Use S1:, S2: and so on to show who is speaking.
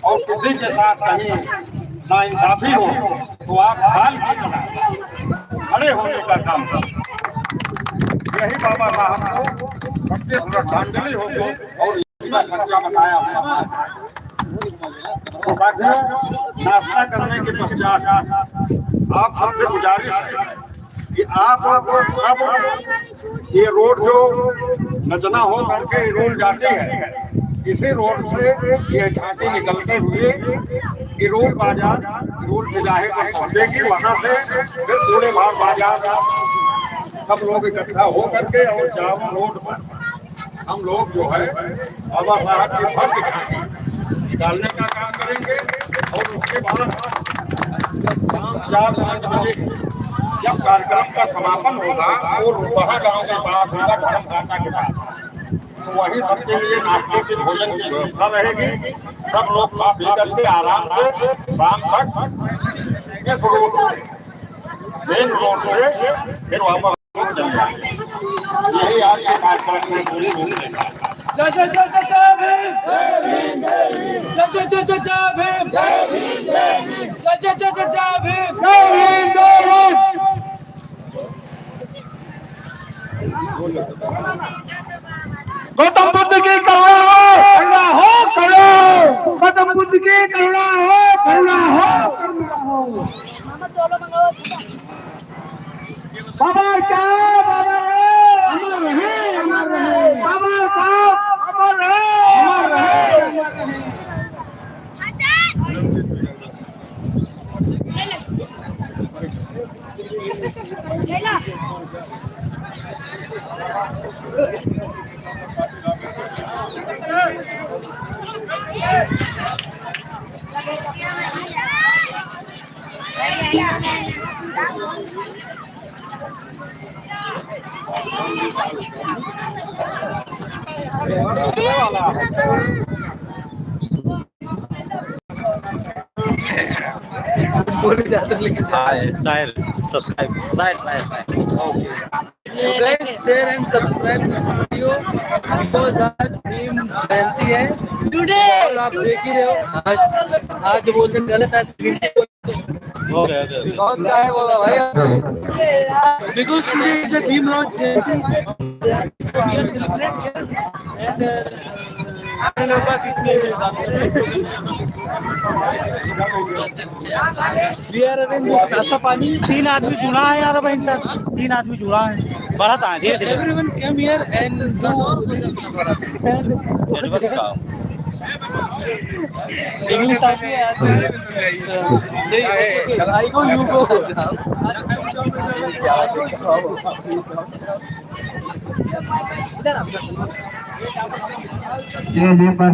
S1: और किसी के साथ कहीं नाइंसाफी हो तो आप हाल की तरह खड़े होने का काम करें। यही बाबा साहब को सबसे श्रद्धांजलि होगी और इसका खर्चा बताया हुआ है। तो साथियों, नाश्ता करने के पश्चात आप सबसे गुजारिश है कि आप सब ये रोड जो नचना हो करके रोड जाती है, इसी रोड से ये झांकी निकलते हुए इरोल बाजार, इरोल बाजार को पहुंचेगी। वहां से फिर पूरे भार बाजार सब लोग इकट्ठा हो करके और जावा रोड पर हम लोग जो है बाबा साहब की भव्य झांकी निकालने का काम करेंगे। और उसके बाद शाम 4-5 बजे जब कार्यक्रम का समापन होगा और वहाँ गाँव के पास होगा धर्म घाटा के पास, तो वही सबके लिए नाश्ते के भोजन की व्यवस्था रहेगी। सब लोग खा पी करके आराम से शाम तक इस रोड मेन रोड से फिर वापस चल जाएंगे। यही आज के कार्यक्रम में पूरी भूमिका।
S2: गौतम बुद्ध की करुणा हो करो। गौतम बुद्ध की करुणा हो। बाबा साहब अमर रहे। बाबा साहब अमर रहे।
S3: Guys, share and subscribe this video because आज भीम जयंती है। और आप देख ही रहे हो आज बोलते गलत है। हो गया क्या है बोला भाई? Because today is a Bhim Raj Jayanti. We are celebrating and we are arranging this नाश्ता पानी।
S4: 3 आदमी जुड़ा है यार बहन तक 3 आदमी जुड़ा है बड़ा था।
S3: Everyone came here and do English आती है यार। नहीं I go you go।
S2: ये पर